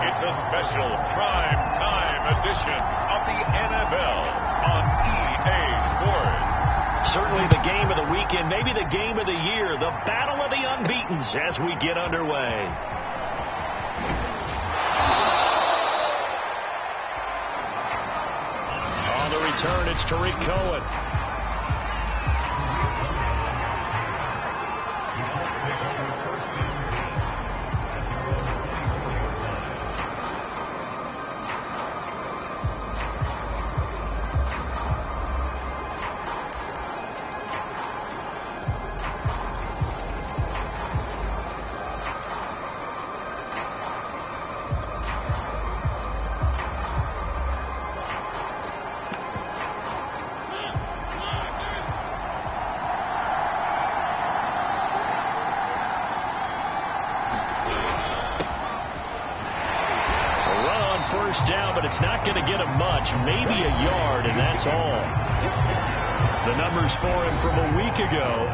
It's a special prime time edition of the NFL on EA Sports. Certainly the game of the weekend, maybe the game of the year, the battle of the unbeatens as we get underway. On the return, it's Tariq Cohen. Down, but it's not going to get him much, maybe a yard, and that's all. The numbers for him from a week ago: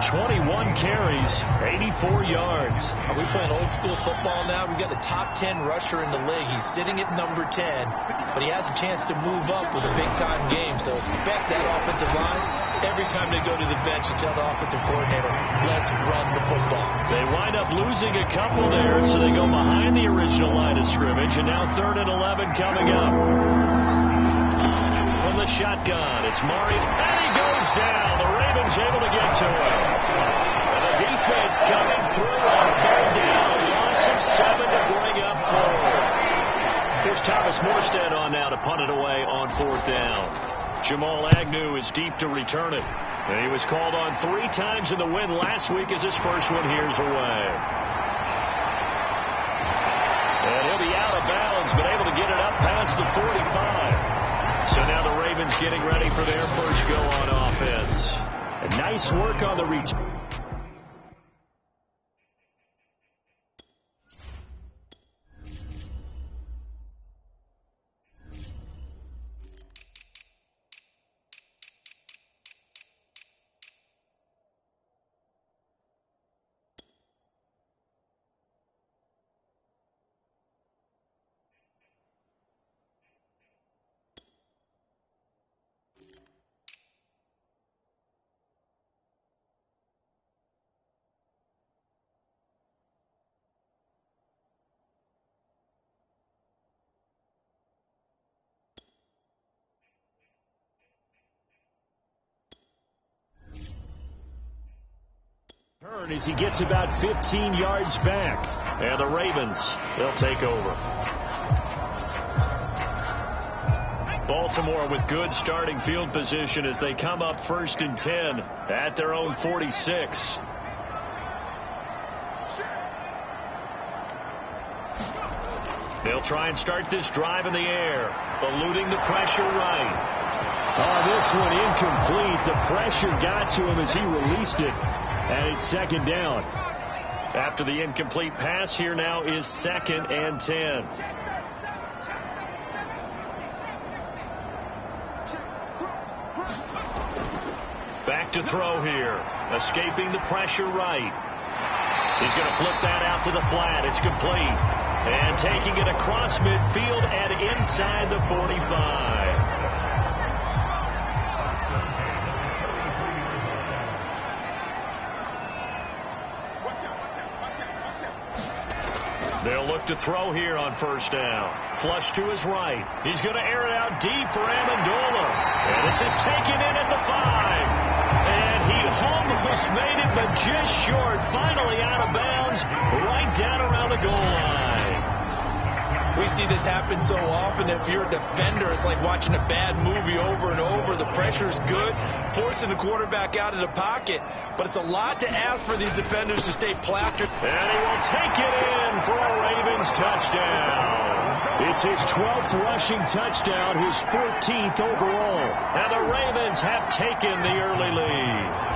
21 carries, 84 yards. Are we playing old school football now? We've got the top 10 rusher in the league. He's sitting at number 10, but he has a chance to move up with a big-time game, so expect that offensive line. Every time they go to the bench, you tell the offensive coordinator, let's run the football. They wind up losing a couple there, so they go behind the original line of scrimmage, and now 3rd and 11 coming up. From the shotgun, it's Mari, and he goes down. The Ravens able to get to him. And the defense coming through on 3rd down. Loss of 7 to bring up 4. Here's Thomas Morstead on now to punt it away on 4th down. Jamal Agnew is deep to return it. And he was called on 3 times in the win last week as his first one here's away. And he'll be out of bounds, but able to get it up past the 45. So now the Ravens getting ready for their first go on offense. And nice work on the return. As he gets about 15 yards back. And the Ravens, they'll take over. Baltimore with good starting field position as they come up 1st and 10 at their own 46. They'll try and start this drive in the air, eluding the pressure right. Oh, this one incomplete. The pressure got to him as he released it. And it's 2nd down. After the incomplete pass, here now is 2nd and 10. Back to throw here. Escaping the pressure right. He's going to flip that out to the flat. It's complete. And taking it across midfield and inside the 45. They'll look to throw here on 1st down. Flush to his right. He's going to air it out deep for Amendola. And this is taken in at the 5. And he almost made it, but just short. Finally out of bounds, right down around the goal line. We see this happen so often. If you're a defender, it's like watching a bad movie over and over. The pressure's good, forcing the quarterback out of the pocket. But it's a lot to ask for these defenders to stay plastered. And he will take it in for a Ravens touchdown. It's his 12th rushing touchdown, his 14th overall. And the Ravens have taken the early lead.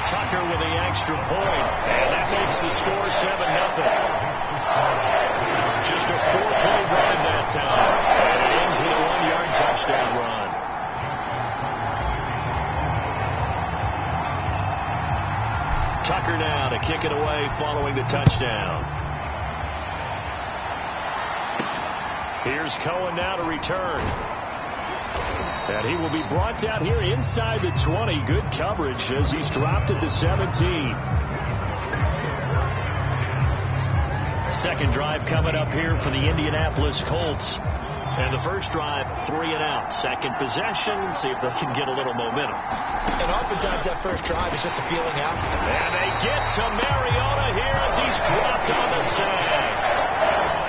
Tucker with the extra point, and that makes the score 7-0. Just a 4-play run that time, and it ends with a 1-yard touchdown run. Tucker now to kick it away following the touchdown. Here's Cohen now to return. And he will be brought down here inside the 20. Good coverage as he's dropped at the 17. Second drive coming up here for the Indianapolis Colts. And the first drive, 3 and out. Second possession, see if they can get a little momentum. And oftentimes that first drive is just a feeling out. And they get to Mariota here as he's dropped on the sack.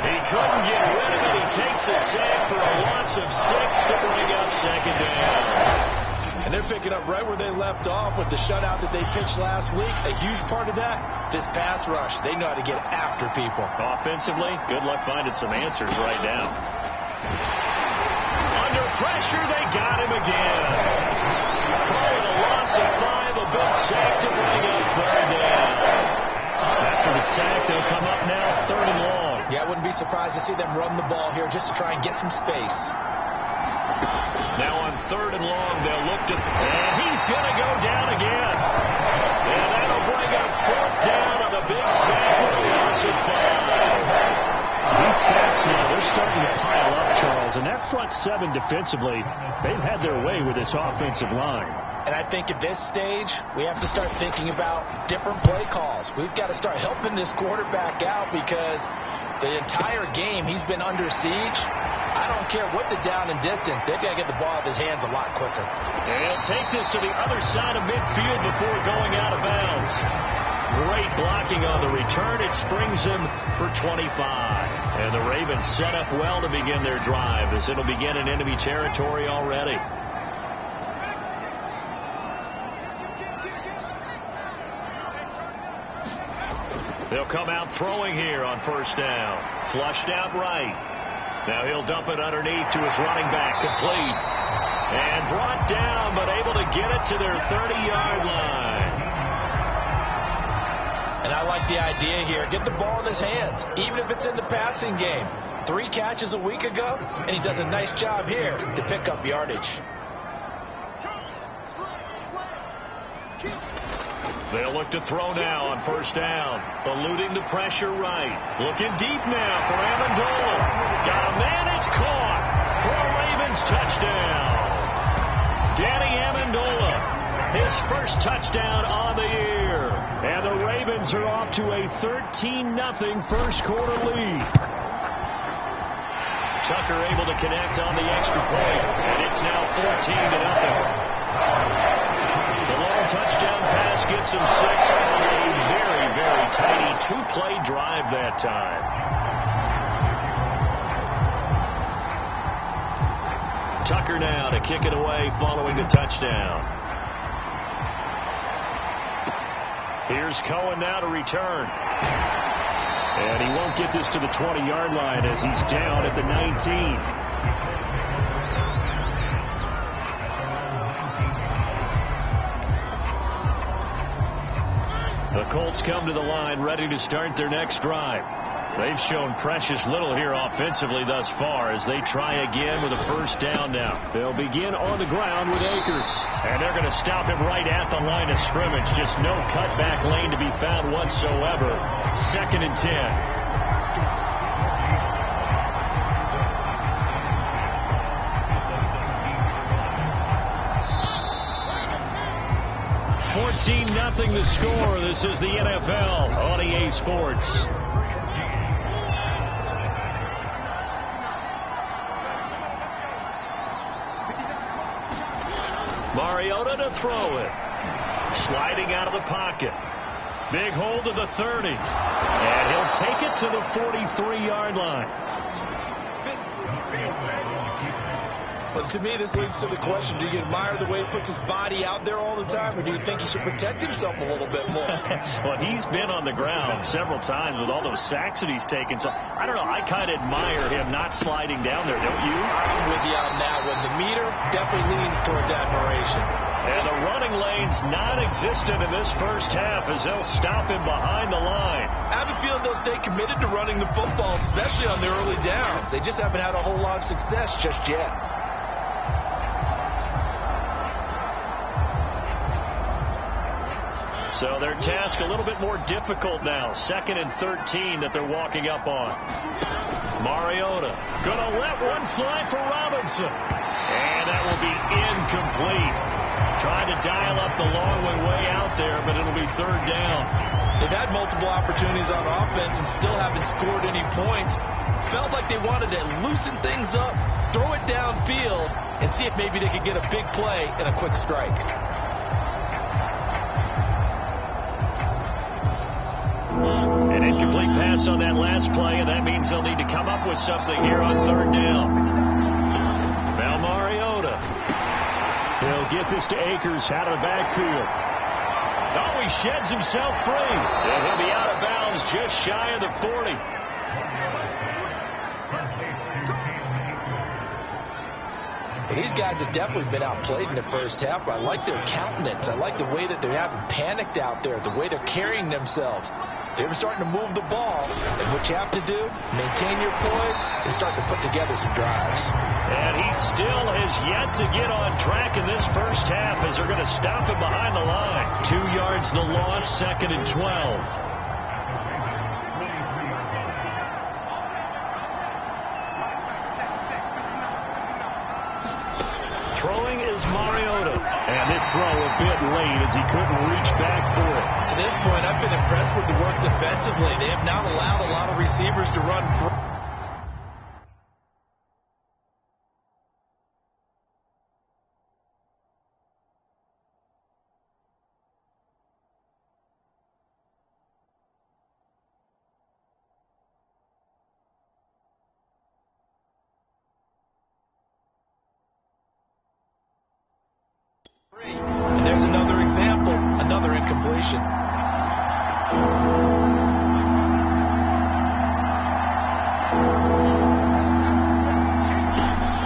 He couldn't get rid of it. He takes a sack for a loss of 6 to bring up second down. And they're picking up right where they left off with the shutout that they pitched last week. A huge part of that, this pass rush. They know how to get after people. Offensively, good luck finding some answers right now. Under pressure, they got him again. Call it a loss of 5, a big sack to bring up third down. After the sack, they'll come up now third and long. Yeah, I wouldn't be surprised to see them run the ball here just to try and get some space. Now on third and long, they'll look to... And he's going to go down again. And that'll bring up fourth down on a big sack with a loss of 5. These sacks now, they're starting to pile up, Charles. And that front seven defensively, they've had their way with this offensive line. And I think at this stage, we have to start thinking about different play calls. We've got to start helping this quarterback out because the entire game he's been under siege. I don't care what the down and distance. They've got to get the ball out of his hands a lot quicker. And he'll take this to the other side of midfield before going out of bounds. Great blocking on the return. It springs him for 25. And the Ravens set up well to begin their drive as it'll begin in enemy territory already. They'll come out throwing here on first down. Flushed out right. Now he'll dump it underneath to his running back. Complete. And brought down, but able to get it to their 30-yard line. And I like the idea here. Get the ball in his hands, even if it's in the passing game. 3 catches a week ago, and he does a nice job here to pick up yardage. They'll look to throw now on first down. Eluding the pressure right. Looking deep now for Amendola. Got a man, it's caught for a Ravens touchdown. Danny Amendola, his first touchdown on the year. And the Ravens are off to a 13-0 first quarter lead. Tucker able to connect on the extra point. And it's now 14-0. The long touchdown pass gets him 6 on a very, very tiny 2-play drive that time. Tucker now to kick it away following the touchdown. Here's Cohen now to return. And he won't get this to the 20-yard line as he's down at the 19. The Colts come to the line ready to start their next drive. They've shown precious little here offensively thus far as they try again with a first down now. They'll begin on the ground with Akers. And they're going to stop him right at the line of scrimmage. Just no cutback lane to be found whatsoever. 2nd and 10. 14-0 the score. This is the NFL on EA Sports. Mariota to throw it. Sliding out of the pocket. Big hold to the 30. And he'll take it to the 43-yard line. Well, to me, this leads to the question, do you admire the way he puts his body out there all the time, or do you think he should protect himself a little bit more? Well, he's been on the ground several times with all those sacks that he's taken. So, I don't know, I kind of admire him not sliding down there, don't you? I'm with you on that one. The meter definitely leans towards admiration. And the running lane's non-existent in this first half as they'll stop him behind the line. I have a feeling they'll stay committed to running the football, especially on their early downs. They just haven't had a whole lot of success just yet. So their task a little bit more difficult now. 2nd and 13 that they're walking up on. Mariota gonna let one fly for Robinson. And that will be incomplete. Trying to dial up the long way out there, but it'll be 3rd down. They've had multiple opportunities on offense and still haven't scored any points. Felt like they wanted to loosen things up, throw it downfield, and see if maybe they could get a big play and a quick strike. An incomplete pass on that last play, and that means they'll need to come up with something here on 3rd down. Now Mariota. He'll get this to Akers out of the backfield. Oh, he sheds himself free. And he'll be out of bounds just shy of the 40. These guys have definitely been outplayed in the first half, but I like their countenance. I like the way that they haven't panicked out there, the way they're carrying themselves. They were starting to move the ball, and what you have to do, maintain your poise and start to put together some drives. And he still has yet to get on track in this first half as they're going to stop him behind the line. 2 yards the loss, 2nd and 12. Throwing is Mariota. And this throw a bit late as he couldn't reach back for it. To this point, I've been impressed with the work defensively. They have not allowed a lot of receivers to run free. And there's another example, another incompletion.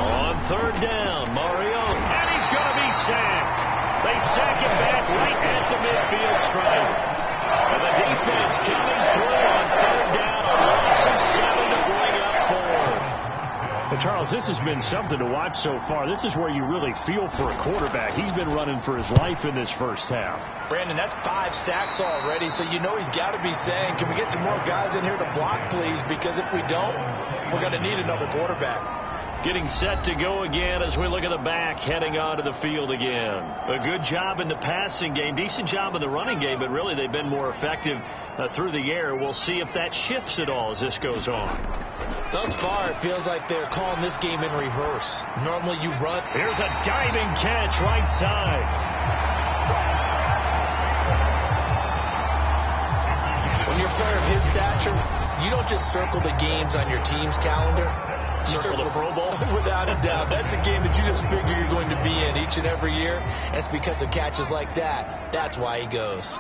On 3rd down, Mariota, and he's going to be sacked. They sack him back right at the midfield stripe. And the defense coming through on 3rd down, a loss of 7 to bring up 4. Well, Charles, this has been something to watch so far. This is where you really feel for a quarterback. He's been running for his life in this first half. Brandon, that's 5 sacks already, so you know he's got to be saying, can we get some more guys in here to block, please? Because if we don't, we're going to need another quarterback. Getting set to go again as we look at the back heading onto the field again. A good job in the passing game, decent job in the running game, but really they've been more effective through the air. We'll see if that shifts at all as this goes on. Thus far, it feels like they're calling this game in reverse. Normally you run. Here's a diving catch right side. When you're a player of his stature, you don't just circle the games on your team's calendar. You Circle the Pro Bowl? Without a doubt. That's a game that you just figure you're going to be in each and every year. And it's because of catches like that. That's why he goes.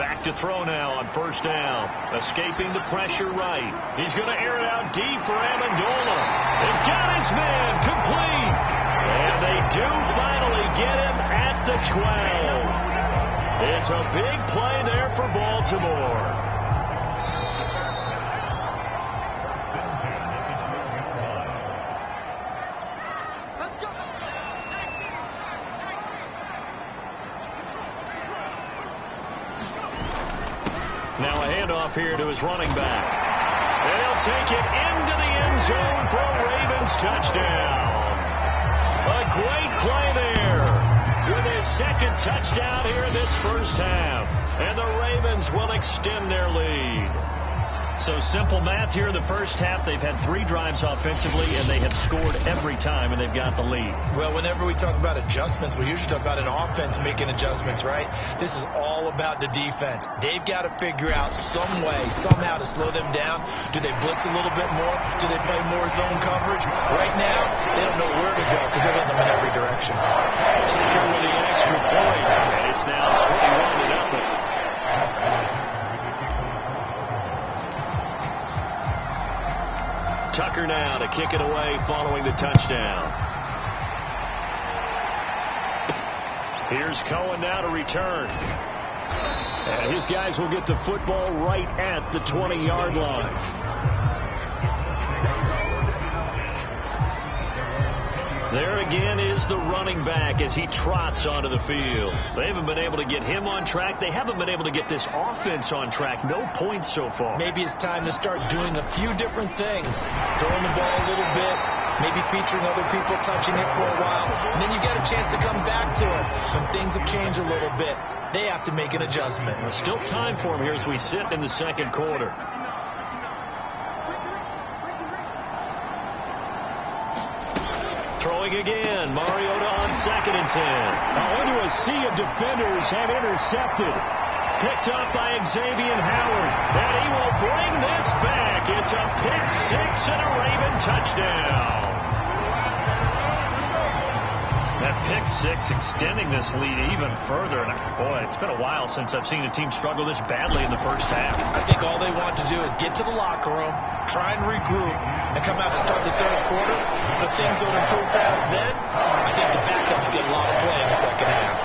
Back to throw now on 1st down. Escaping the pressure right. He's going to air it out deep for Amendola. They've got his man complete. And they do finally get him at the 12. It's a big play there for Baltimore. Now a handoff here to his running back. And he'll take it into the end zone for a Ravens touchdown. A great play there with his 2nd touchdown here in this first half. And the Ravens will extend their lead. So simple math here in the first half. They've had 3 drives offensively, and they have scored every time, and they've got the lead. Well, whenever we talk about adjustments, we usually talk about an offense making adjustments, right? This is all about the defense. They've got to figure out some way, somehow to slow them down. Do they blitz a little bit more? Do they play more zone coverage? Right now, they don't know where to go because they're hitting them in every direction. Tucker with the extra point, and it's now 21-0. Tucker now to kick it away following the touchdown. Here's Cohen now to return. And his guys will get the football right at the 20-yard line. There again is the running back as he trots onto the field. They haven't been able to get him on track. They haven't been able to get this offense on track. No points so far. Maybe it's time to start doing a few different things. Throwing the ball a little bit, maybe featuring other people touching it for a while, and then you get a chance to come back to it when things have changed a little bit. They have to make an adjustment. There's still time for him here as we sit in the second quarter. Throwing again. Mariota on 2nd and 10. Now into a sea of defenders and intercepted. Picked up by Xavier Howard. And he will bring this back. It's a pick 6 and a Raven touchdown. That pick 6 extending this lead even further. And boy, it's been a while since I've seen a team struggle this badly in the first half. I think all they want to do is get to the locker room, try and regroup, and come out to start the third quarter. But things don't improve fast then. I think the backups get a lot of play in the second half.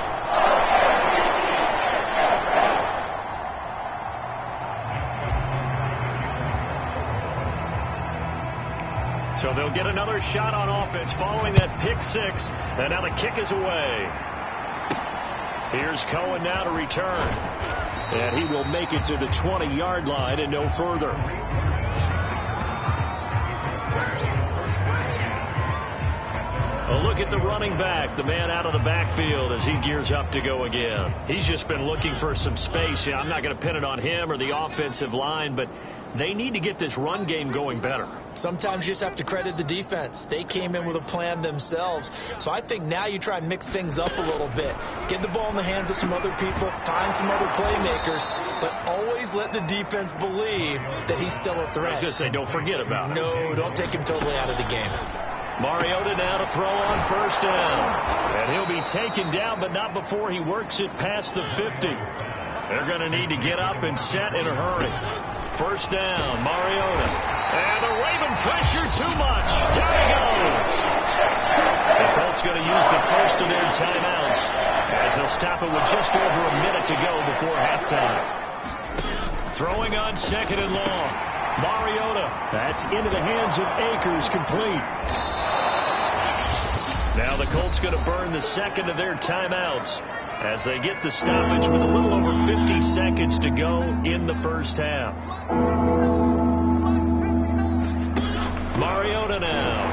So they'll get another shot on offense following that pick 6. And now the kick is away. Here's Cohen now to return. And he will make it to the 20-yard line and no further. A look at the running back, the man out of the backfield as he gears up to go again. He's just been looking for some space. I'm not going to pin it on him or the offensive line, but they need to get this run game going better. Sometimes you just have to credit the defense. They came in with a plan themselves. So I think now you try and mix things up a little bit. Get the ball in the hands of some other people, find some other playmakers, but always let the defense believe that he's still a threat. I was going to say, don't forget about it. No, don't take him totally out of the game. Mariota now to throw on 1st down. And he'll be taken down, but not before he works it past the 50. They're going to need to get up and set in a hurry. 1st down, Mariota. And the Raven pressure too much. Down he goes. The Colts going to use the first of their timeouts as they'll stop it with just over a minute to go before halftime. Throwing on 2nd and long. Mariota. That's into the hands of Akers, complete. Now the Colts going to burn the 2nd of their timeouts as they get the stoppage with a little over 50 seconds to go in the first half. Mariota now.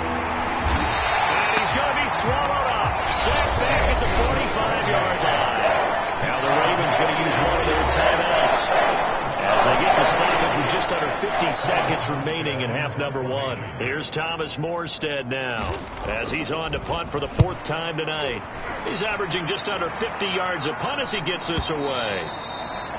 And he's going to be swallowed up. Sacked back at the 45-yard line. Now the Ravens going to use one of their timeouts as they get the stoppage with just under 50 seconds remaining in half number 1. Here's Thomas Morstead now as he's on to punt for the 4th time tonight. He's averaging just under 50 yards a punt as he gets this away.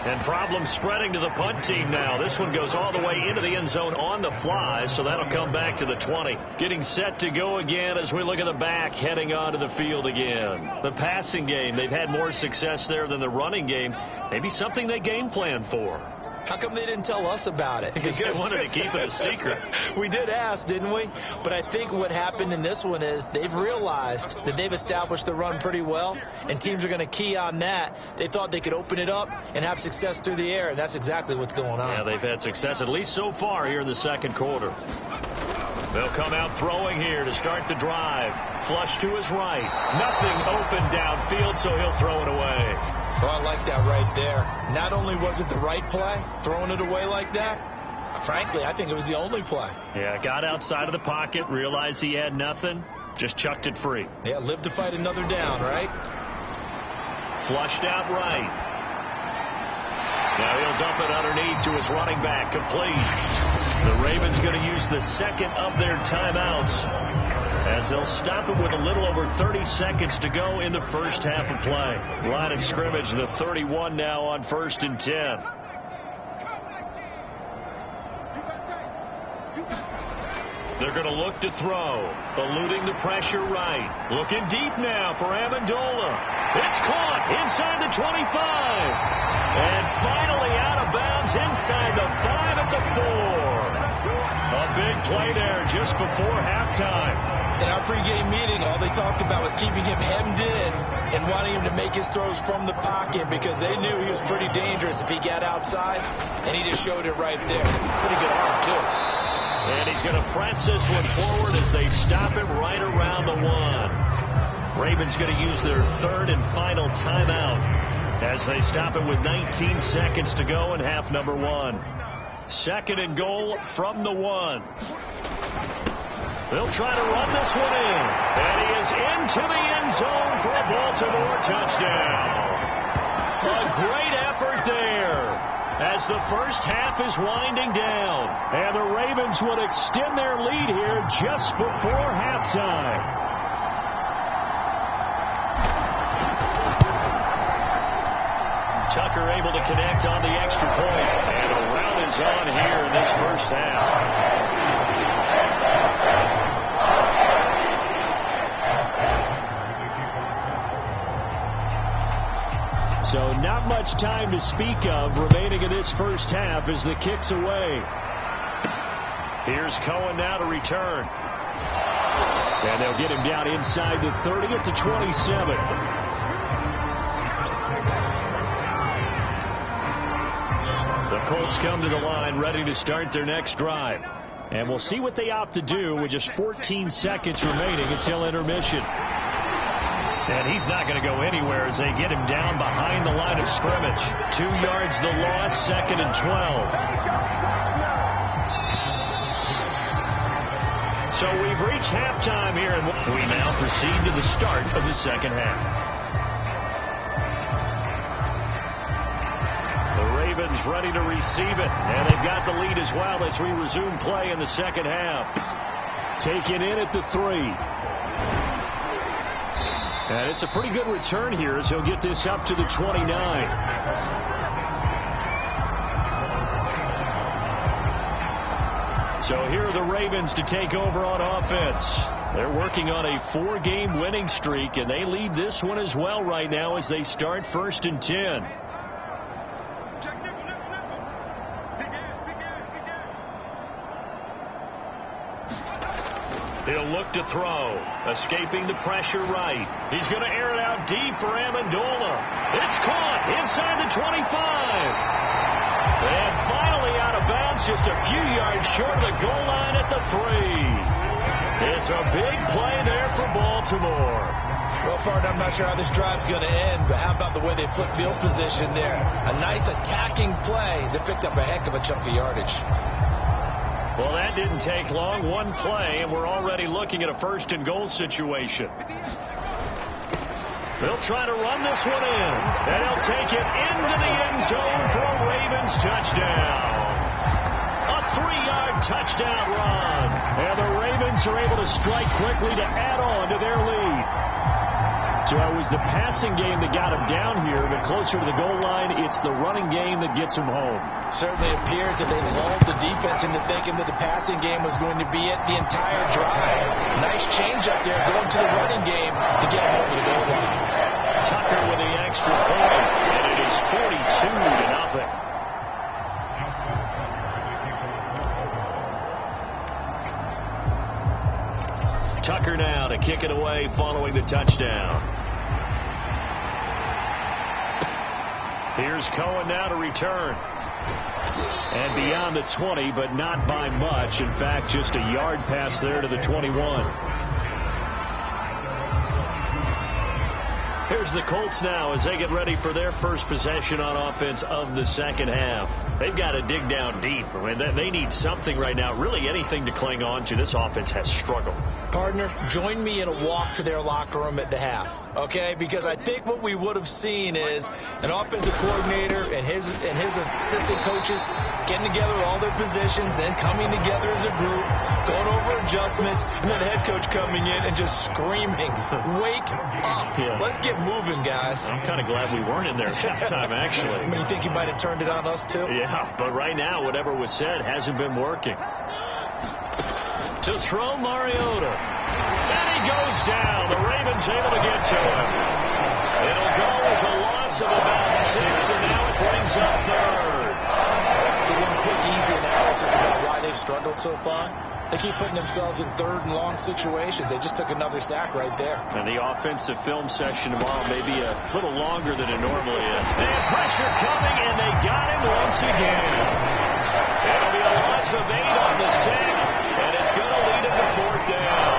And problems spreading to the punt team now. This one goes all the way into the end zone on the fly, so that'll come back to the 20. Getting set to go again as we look at the back, heading onto the field again. The passing game, they've had more success there than the running game. Maybe something they game plan for. How come they didn't tell us about it? Because they wanted to keep it a secret. We did ask, didn't we? But I think what happened in this one is they've realized that they've established the run pretty well, and teams are going to key on that. They thought they could open it up and have success through the air, and that's exactly what's going on. Yeah, they've had success, at least so far, here in the second quarter. They'll come out throwing here to start the drive. Flush to his right. Nothing open downfield, so he'll throw it away. Well, I like that right there. Not only was it the right play, throwing it away like that, frankly, I think it was the only play. Yeah, got outside of the pocket, realized he had nothing, just chucked it free. Yeah, live to fight another down, right? Flushed out right. Now he'll dump it underneath to his running back, complete. The Ravens going to use the 2nd of their timeouts as they'll stop it with a little over 30 seconds to go in the first half of play. Line of scrimmage, the 31 now on 1st and 10. They're going to look to throw, eluding the pressure right. Looking deep now for Amendola. It's caught inside the 25. And finally out of bounds inside the 5 at the 4. A big play there just before halftime. In our pregame meeting, all they talked about was keeping him hemmed in and wanting him to make his throws from the pocket because they knew he was pretty dangerous if he got outside, and he just showed it right there. Pretty good arm, too. And he's going to press this one forward as they stop it right around the 1. Ravens going to use their third and final timeout as they stop it with 19 seconds to go in half number 1. Second and goal from the 1. They'll try to run this one in. And he is into the end zone for a Baltimore touchdown. A great effort there as the first half is winding down. And the Ravens would extend their lead here just before halftime. Tucker able to connect on the extra point. And a run is on here in this first half. So not much time to speak of remaining in this first half as the kick's away. Here's Cohen now to return. And they'll get him down inside the 30 at the 27. The Colts come to the line ready to start their next drive. And we'll see what they opt to do with just 14 seconds remaining until intermission. And he's not going to go anywhere as they get him down behind the line of scrimmage. 2 yards the loss, second and 12. So we've reached halftime here, and we now proceed to the start of the second half. The Ravens ready to receive it, and they've got the lead as well as we resume play in the second half. Taken in at the 3. And it's a pretty good return here as he'll get this up to the 29. So here are the Ravens to take over on offense. They're working on a 4-game winning streak, and they lead this one as well right now as they start first and 10. He'll look to throw. Escaping the pressure right. He's going to air it out deep for Amendola. It's caught inside the 25. And finally out of bounds just a few yards short of the goal line at the 3. It's a big play there for Baltimore. Well, partner, I'm not sure how this drive's going to end, but how about the way they flip field position there? A nice attacking play that picked up a heck of a chunk of yardage. Well, that didn't take long. One play, and we're already looking at a first and goal situation. They'll try to run this one in, and they'll take it into the end zone for a Ravens touchdown. A 3-yard touchdown run. And the Ravens are able to strike quickly to add on to their lead. So it was the passing game that got him down here, but closer to the goal line, it's the running game that gets him home. Certainly appears that they lulled the defense into thinking that the passing game was going to be it the entire drive. Nice change up there going to the running game to get him over the goal line. Tucker with the extra point, and it is 42-0. Tucker now to kick it away following the touchdown. Here's Cohen now to return. And beyond the 20, but not by much. In fact, just a yard pass there to the 21. Here's the Colts now as they get ready for their first possession on offense of the second half. They've got to dig down deep. I mean, they need something right now, really anything to cling on to. This offense has struggled. Partner, join me in a walk to their locker room at the half, okay? Because I think what we would have seen is an offensive coordinator and his assistant coaches getting together all their positions, then coming together as a group, going over adjustments, and then the head coach coming in and just screaming, "Wake up! Yeah. Let's get moving, guys." I'm kind of glad we weren't in there at halftime, actually. I mean, you think you might have turned it on us, too? Yeah, but right now, whatever was said hasn't been working. To throw Mariota. And he goes down. The Ravens able to get to him. It'll go as a loss of about 6, and now it brings up third. So one quick, easy analysis about why they've struggled so far. They keep putting themselves in third and long situations. They just took another sack right there. And the offensive film session tomorrow may be a little longer than it normally is. They have pressure coming, and they got him once again. It'll be a loss of 8 on the sack, and it's going to lead him to 4th down.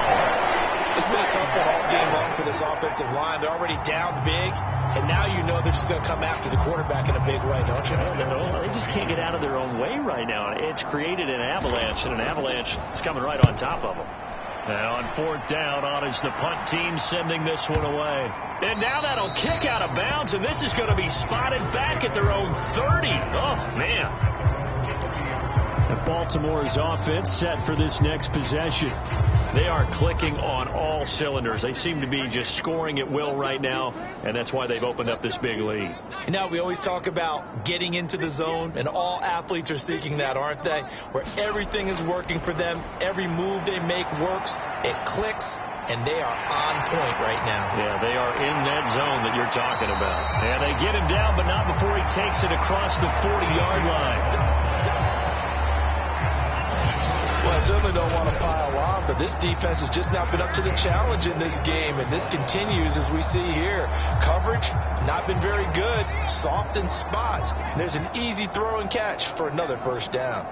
It's been a tough one all game long for this offensive line. They're already down big, and now you know they're just going to come after the quarterback in a big way, don't you? No, they just can't get out of their own way right now. It's created an avalanche, and an avalanche is coming right on top of them. And on 4th down, on is the punt team sending this one away. And now that'll kick out of bounds, and this is going to be spotted back at their own 30. Oh, man. Baltimore's offense set for this next possession. They are clicking on all cylinders. They seem to be just scoring at will right now, and that's why they've opened up this big lead. You know, we always talk about getting into the zone, and all athletes are seeking that, aren't they? Where everything is working for them. Every move they make works. It clicks, and they are on point right now. Yeah, they are in that zone that you're talking about. And they get him down, but not before he takes it across the 40-yard line. Well, I certainly don't want to pile on, but this defense has just not been up to the challenge in this game, and this continues as we see here. Coverage, not been very good, soft in spots. There's an easy throw and catch for another 1st down.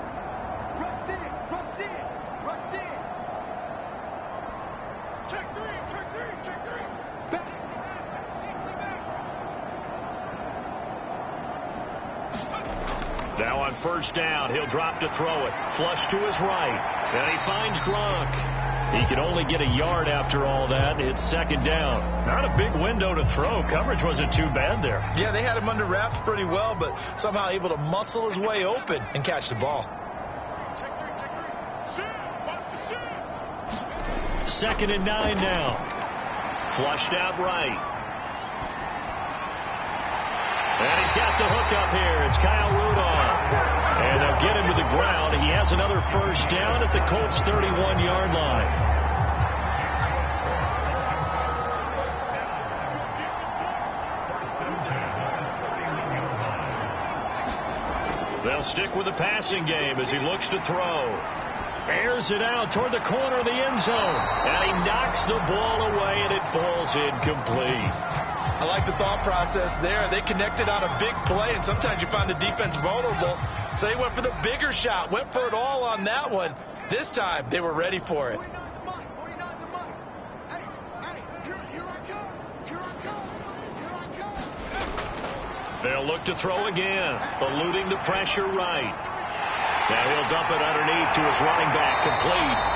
Now on 1st down, he'll drop to throw it. Flush to his right. And he finds Gronk. He can only get a yard after all that. It's 2nd down. Not a big window to throw. Coverage wasn't too bad there. Yeah, they had him under wraps pretty well, but somehow able to muscle his way open and catch the ball. 2nd and 9 now. Flushed out right. And he's got the hook up here. It's Kyle Rudolph. And they'll get him to the ground. He has another 1st down at the Colts' 31-yard line. They'll stick with the passing game as he looks to throw. Airs it out toward the corner of the end zone. And he knocks the ball away, and it falls incomplete. I like the thought process there. They connected on a big play, and sometimes you find the defense vulnerable. So they went for the bigger shot, went for it all on that one. This time, they were ready for it. They'll look to throw again, eluding the pressure right. Now he'll dump it underneath to his running back, complete.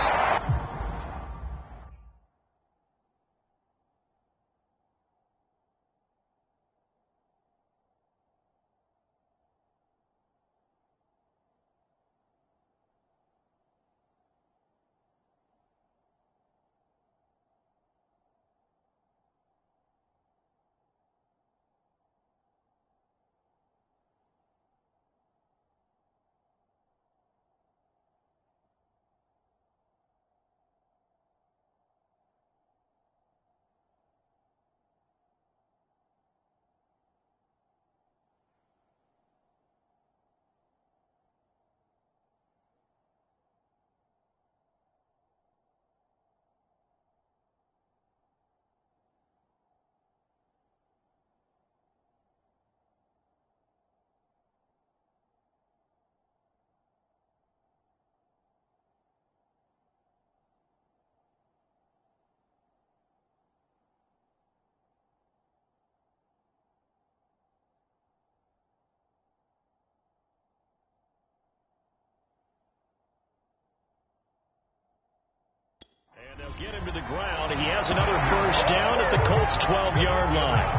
And they'll get him to the ground. He has another 1st down at the Colts' 12-yard line.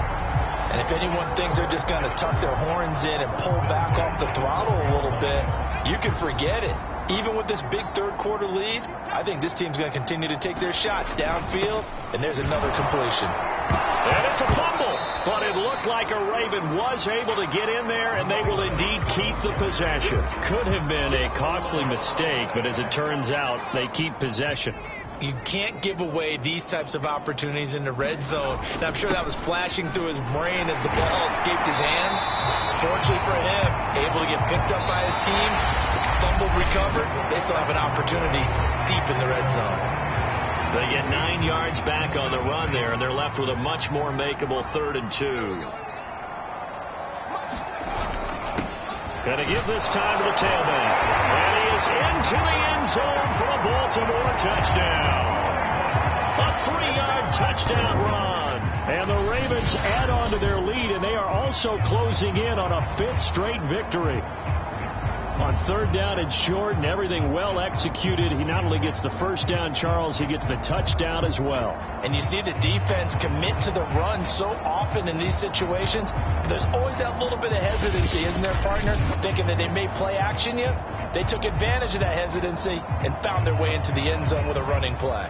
And if anyone thinks they're just going to tuck their horns in and pull back off the throttle a little bit, you can forget it. Even with this big 3rd quarter lead, I think this team's going to continue to take their shots downfield, and there's another completion. And it's a fumble, but it looked like a Raven was able to get in there, and they will indeed keep the possession. Could have been a costly mistake, but as it turns out, they keep possession. You can't give away these types of opportunities in the red zone. And I'm sure that was flashing through his brain as the ball escaped his hands. Fortunately for him, able to get picked up by his team, fumbled, recovered. They still have an opportunity deep in the red zone. They get 9 yards back on the run there, and they're left with a much more makeable 3rd and 2. Going to give this time to the tailback. And he is into the end zone for a Baltimore touchdown. A 3-yard touchdown run. And the Ravens add on to their lead, and they are also closing in on a 5th straight victory. On 3rd down and short, and everything well executed. He not only gets the first down, Charles, he gets the touchdown as well. And you see the defense commit to the run so often in these situations. There's always that little bit of hesitancy, isn't there, partner? Thinking that they may play action you. They took advantage of that hesitancy and found their way into the end zone with a running play.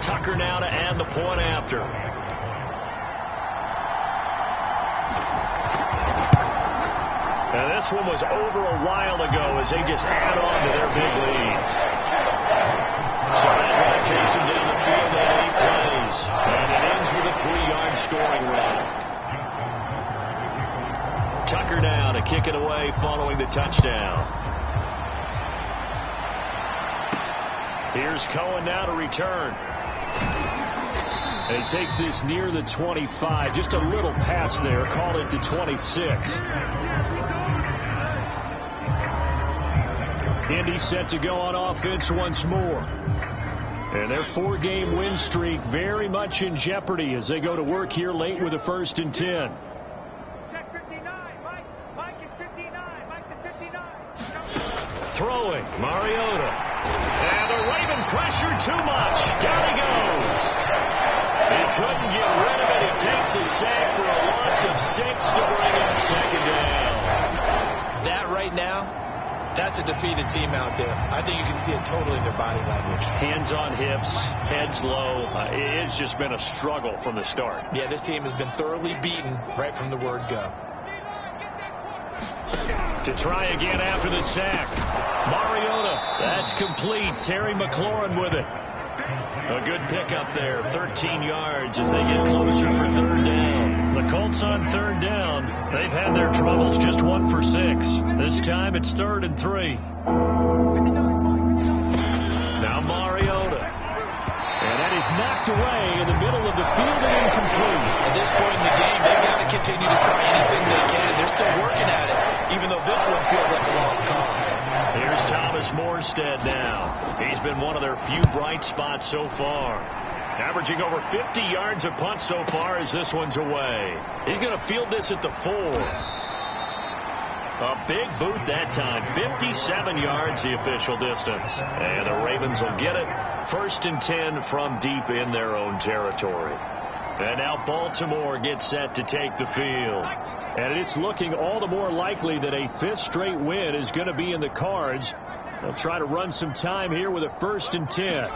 Tucker now to add the point after. And this one was over a while ago as they just add on to their big lead. So that drive takes him down the field in 8 plays. And it ends with a 3-yard scoring run. Tucker now to kick it away following the touchdown. Here's Cohen now to return. And he takes this near the 25. Just a little pass there. Call it the 26. Indy set to go on offense once more. And their 4-game win streak very much in jeopardy as they go to work here late with a 1st and 10. Check 59. Mike is 59. Mike the 59. Throwing, Mariota. And the Raven pressure too much. Down he goes. He couldn't get rid of it. He takes the sack for a loss of 6 to bring up 2nd down. That right now, that's a defeated team out there. I think you can see it totally in their body language. Hands on hips, heads low. It's just been a struggle from the start. Yeah, this team has been thoroughly beaten right from the word go. To try again after the sack. Mariota, that's complete. Terry McLaurin with it. A good pickup there, 13 yards as they get closer for 3rd down. The Colts on 3rd down. They've had their troubles, just 1 for 6. This time it's 3rd and 3. Now Mariota. And that is knocked away in the middle of the field and incomplete. At this point in the game, they've got to continue to try anything they can. They're still working at it, even though this one feels like a lost cause. Here's Thomas Morstead now. He's been one of their few bright spots so far. Averaging over 50 yards a punt so far as this one's away. He's going to field this at the 4. A big boot that time. 57 yards the official distance. And the Ravens will get it. 1st and 10 from deep in their own territory. And now Baltimore gets set to take the field. And it's looking all the more likely that a 5th straight win is going to be in the cards They'll try to run some time here with a 1st and 10.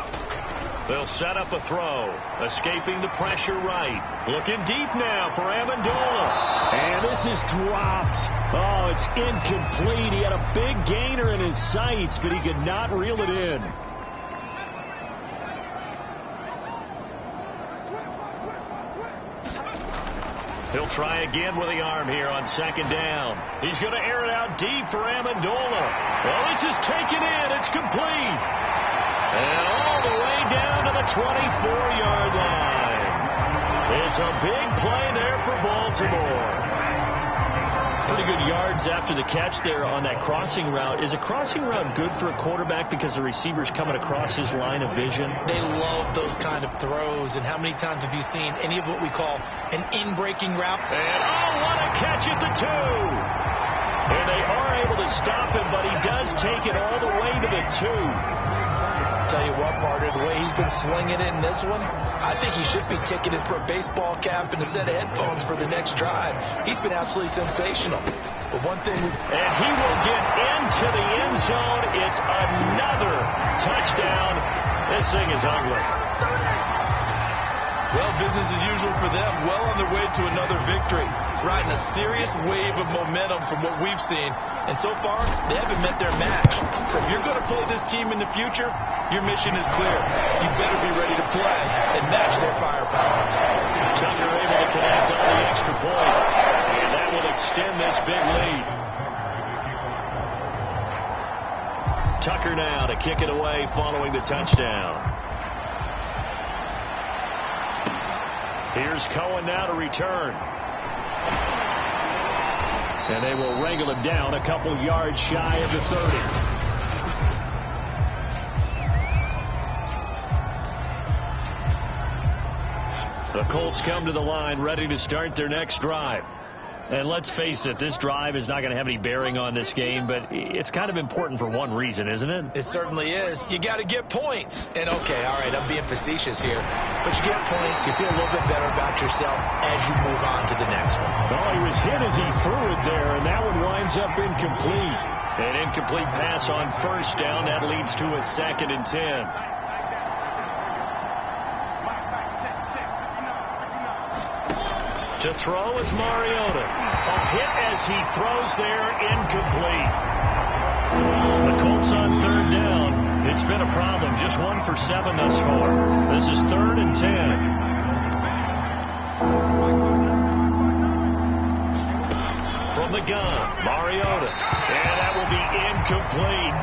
They'll set up a throw. Escaping the pressure right. Looking deep now for Amendola. And this is dropped. Oh, it's incomplete. He had a big gainer in his sights, but he could not reel it in. He'll try again with the arm here on 2nd down. He's going to air it out deep for Amendola. Well, this is taken in. It's complete. And all the way down to the 24-yard line. It's a big play there for Baltimore. Pretty good yards after the catch there on that crossing route. Is a crossing route good for a quarterback because the receiver's coming across his line of vision? They love those kind of throws. And how many times have you seen any of what we call an in-breaking route? And what a catch at the 2. And they are able to stop him, but he does take it all the way to the 2. Tell you what, partner, the way he's been slinging it in this one, I think he should be ticketed for a baseball cap and a set of headphones for the next drive. He's been absolutely sensational. But one thing... And he will get into the end zone. It's another touchdown. This thing is ugly. Well, business as usual for them. Well on their way to another victory. Riding a serious wave of momentum from what we've seen. And so far, they haven't met their match. So if you're going to play this team in the future, your mission is clear. You better be ready to play and match their firepower. Tucker able to connect on the extra point. And that will extend this big lead. Tucker now to kick it away following the touchdown. Here's Cohen now to return. And they will wrangle him down a couple yards shy of the 30. The Colts come to the line ready to start their next drive. And let's face it, this drive is not going to have any bearing on this game, but it's kind of important for one reason, isn't it? It certainly is. You got to get points. And okay, all right, I'm being facetious here. But you get points, you feel a little bit better about yourself as you move on to the next one. Oh, he was hit as he threw it there, and that one winds up incomplete. An incomplete pass on 1st down. That leads to a 2nd and 10. To throw is Mariota. A hit as he throws there, incomplete. The Colts on 3rd down. It's been a problem. Just 1 for 7 thus far. This is 3rd and 10. From the gun, Mariota. And that will be incomplete.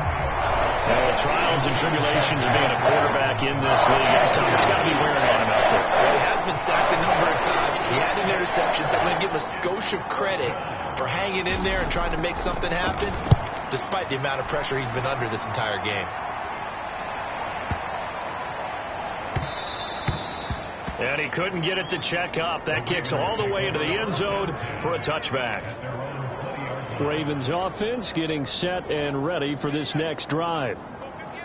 The trials and tribulations of being a quarterback in this league, it's tough. It's got to be wearing on him out there. Well, he has been sacked a number of times. He had an interception, so I'm going to give him a skosh of credit for hanging in there and trying to make something happen, despite the amount of pressure he's been under this entire game. And he couldn't get it to check up. That kicks all the way into the end zone for a touchback. Ravens offense getting set and ready for this next drive.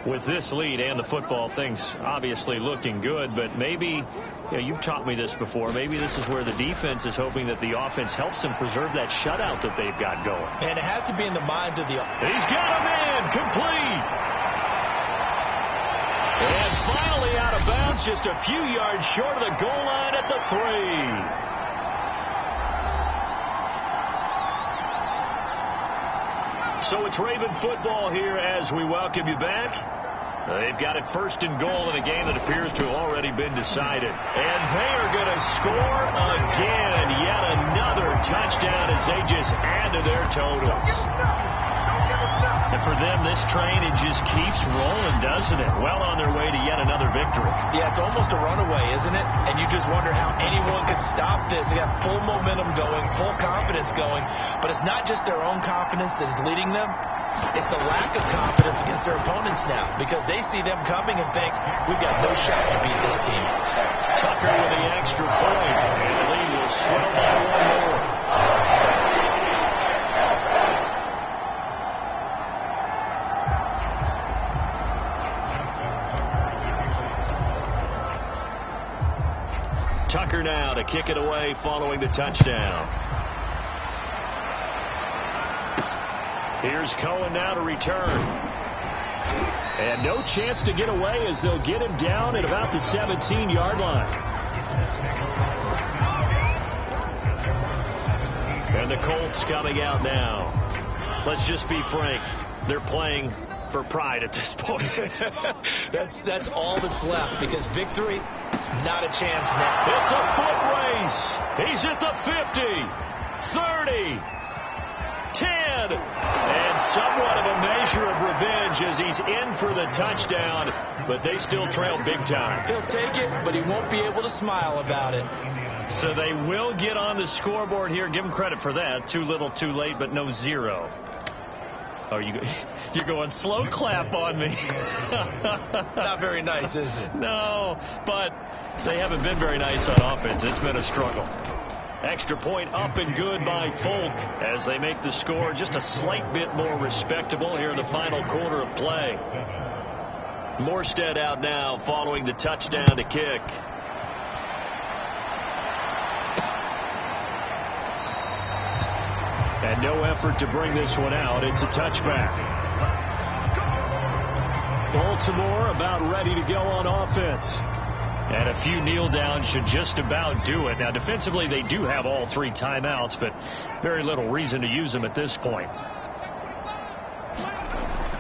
With this lead and the football, things obviously looking good, but maybe, you've taught me this before, maybe this is where the defense is hoping that the offense helps them preserve that shutout that they've got going. And it has to be in the minds of the... He's got him in, complete. And finally out of bounds, just a few yards short of the goal line at the 3. So it's Raven football here as we welcome you back. They've got it 1st and goal in a game that appears to have already been decided. And they are going to score again. Yet another touchdown as they just add to their totals. And for them, this train, it just keeps rolling, doesn't it? Well on their way to yet another victory. Yeah, it's almost a runaway, isn't it? And you just wonder how anyone could stop this. They got full momentum going, full confidence going. But it's not just their own confidence that is leading them. It's the lack of confidence against their opponents now, because they see them coming and think, we've got no shot to beat this team. Tucker with the extra point, and the lead will swell by 1 more. Tucker now to kick it away following the touchdown. Here's Cohen now to return. And no chance to get away as they'll get him down at about the 17-yard line. And the Colts coming out now. Let's just be frank. They're playing for pride at this point. That's all that's left, because victory, not a chance now. It's a foot race. He's at the 50, 30, 10, and somewhat of a measure of revenge as he's in for the touchdown, but they still trail big time. He'll take it, but he won't be able to smile about it. So they will get on the scoreboard here. Give him credit for that. Too little, too late, but no zero. Oh, you're going slow clap on me. Not very nice, is it? No, but they haven't been very nice on offense. It's been a struggle. Extra point up and good by Folk as they make the score just a slight bit more respectable here in the final quarter of play. Morstead out now following the touchdown to kick. And no effort to bring this one out. It's a touchback. Baltimore about ready to go on offense. And a few kneel downs should just about do it. Now, defensively, they do have all three timeouts, but very little reason to use them at this point.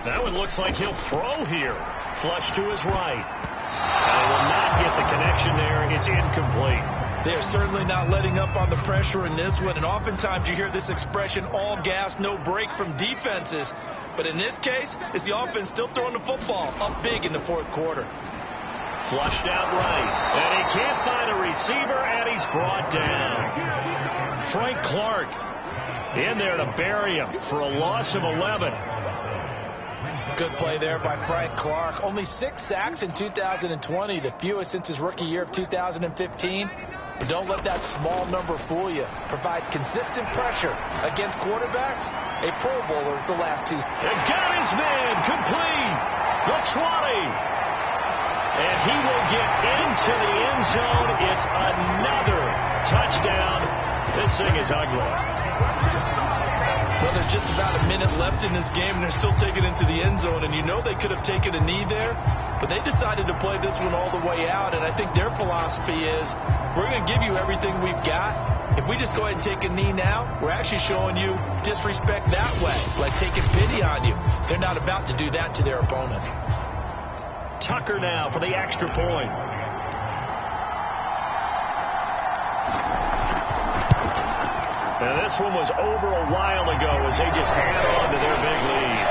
That one looks like he'll throw here. Flush to his right. And he will not get the connection there. It's incomplete. They are certainly not letting up on the pressure in this one. And oftentimes you hear this expression, all gas, no break from defenses. But in this case, it's the offense still throwing the football up big in the fourth quarter. Flushed out right. And he can't find a receiver, and he's brought down. Frank Clark in there to bury him for a loss of 11. Good play there by Frank Clark. Only 6 sacks in 2020, the fewest since his rookie year of 2015. But don't let that small number fool you. Provides consistent pressure against quarterbacks. A Pro Bowler the last 2. And got his man complete. The 20. And he will get into the end zone. It's another touchdown. This thing is ugly. Well, there's just about a minute left in this game, and they're still taking it into the end zone. And you know they could have taken a knee there, but they decided to play this one all the way out. And I think their philosophy is, we're going to give you everything we've got. If we just go ahead and take a knee now, we're actually showing you disrespect that way, like taking pity on you. They're not about to do that to their opponent. Tucker now for the extra point. Now, this one was over a while ago as they just hang on to their big lead.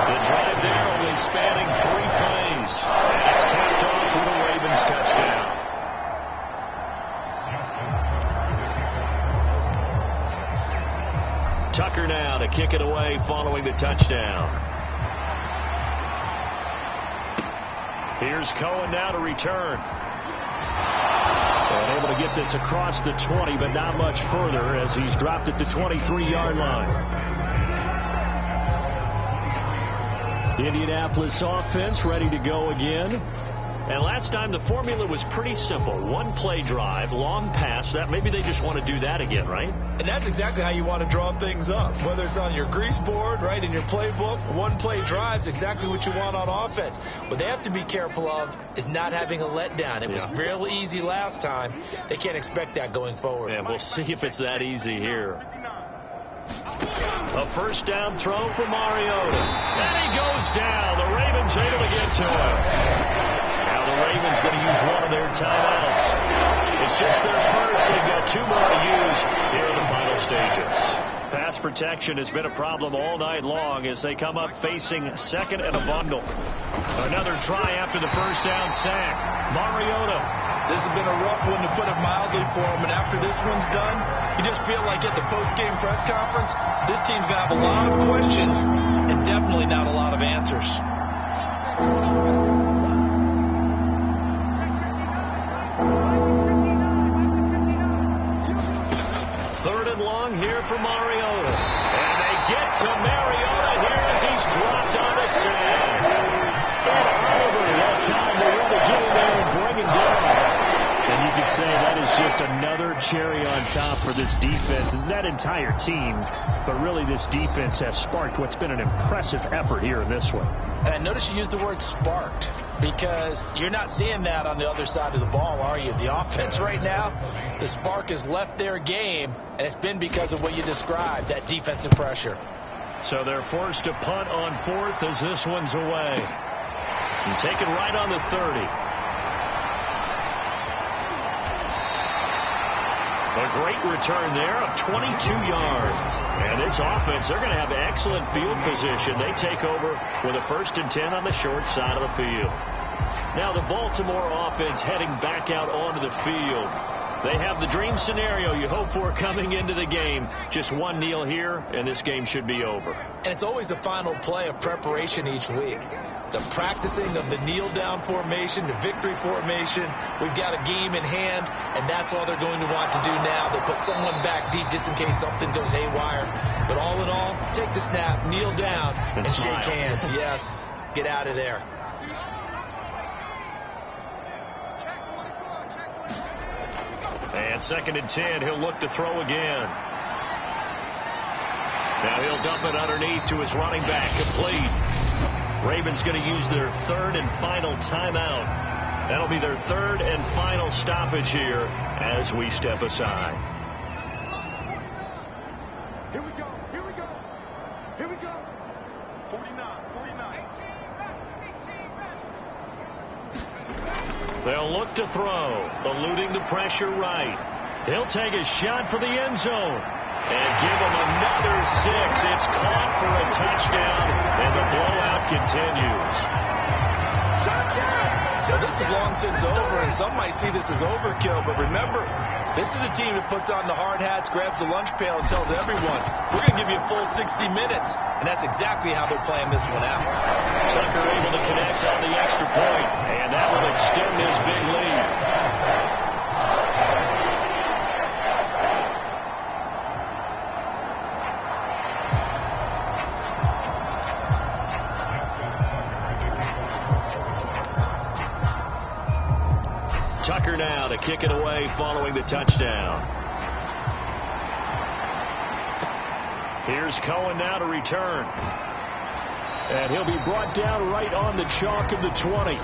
The drive there only spanning 3 plays. And it's capped off with a Ravens touchdown. Tucker now to kick it away following the touchdown. Here's Cohen now to return. And able to get this across the 20, but not much further as he's dropped it to 23-yard line. Indianapolis offense ready to go again. And last time the formula was pretty simple. 1-play drive, long pass. That maybe they just want to do that again, right? And that's exactly how you want to draw things up. Whether it's on your grease board, right, in your playbook, 1-play drives, exactly what you want on offense. What they have to be careful of is not having a letdown. It was real easy last time. They can't expect that going forward. And we'll see if it's that easy here. A first down throw for Mariota. And he goes down. The Ravens able to get to him. Now the Ravens going to use one of their timeouts. It's just their first. They've got 2 more to use here in the final stages. Pass protection has been a problem all night long as they come up facing second and a bundle. Another try after the first down sack. Mariota. This has been a rough one, to put it mildly, for him. And after this one's done, you just feel like at the post-game press conference, this team's going to have a lot of questions and definitely not a lot of answers. Third and long here for Mariota. And they get to Mariota here as he's dropped on a sack. And Oliver, that time they want to get him there and bring him down. And you could say that is just a another cherry on top for this defense and that entire team. But really, this defense has sparked what's been an impressive effort here in this one. And notice you used the word sparked, because you're not seeing that on the other side of the ball, are you? The offense right now, the spark has left their game, and it's been because of what you described, that defensive pressure. So they're forced to punt on 4th as this one's away. And taken right on the 30. A great return there of 22 yards. And this offense, they're going to have excellent field position. They take over with a 1st and 10 on the short side of the field. Now the Baltimore offense heading back out onto the field. They have the dream scenario you hope for coming into the game. Just one kneel here, and this game should be over. And it's always the final play of preparation each week. The practicing of the kneel-down formation, the victory formation. We've got a game in hand, and that's all they're going to want to do now. They'll put someone back deep just in case something goes haywire. But all in all, take the snap, kneel down, and shake hands. Yes, get out of there. And 2nd and 10, he'll look to throw again. Now he'll dump it underneath to his running back, complete. Ravens going to use their 3rd and final timeout. That'll be their 3rd and final stoppage here as we step aside. Here we go. Here we go. Here we go. 49. 49. They'll look to throw, eluding the pressure right. He'll take a shot for the end zone. And give him another 6. It's caught for a touchdown, and the blowout continues. Well, this is long since over, and some might see this as overkill. But remember, this is a team that puts on the hard hats, grabs the lunch pail, and tells everyone, we're going to give you a full 60 minutes. And that's exactly how they're playing this one out. Tucker able to connect on the extra point, and that will extend this big lead. Tucker now to kick it away following the touchdown. Here's Cohen now to return. And he'll be brought down right on the chalk of the 20.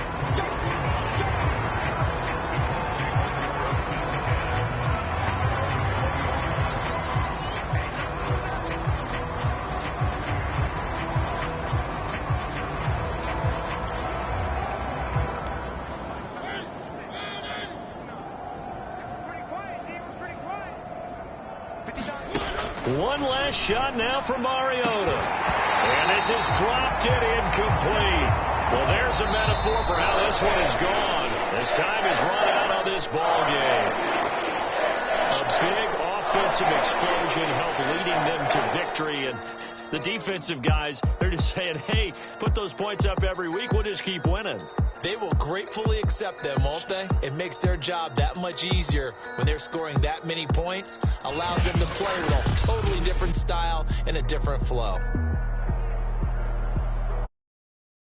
One last shot now for Mariota. And this is dropped it incomplete. Well, there's a metaphor for how this one is gone. As time is run out on this ball game. A big offensive explosion helped leading them to victory. And the defensive guys, they're just saying, hey, put those points up every week. We'll just keep winning. They will gratefully accept them, won't they? It makes their job that much easier when they're scoring that many points. Allows them to play with a totally different style and a different flow.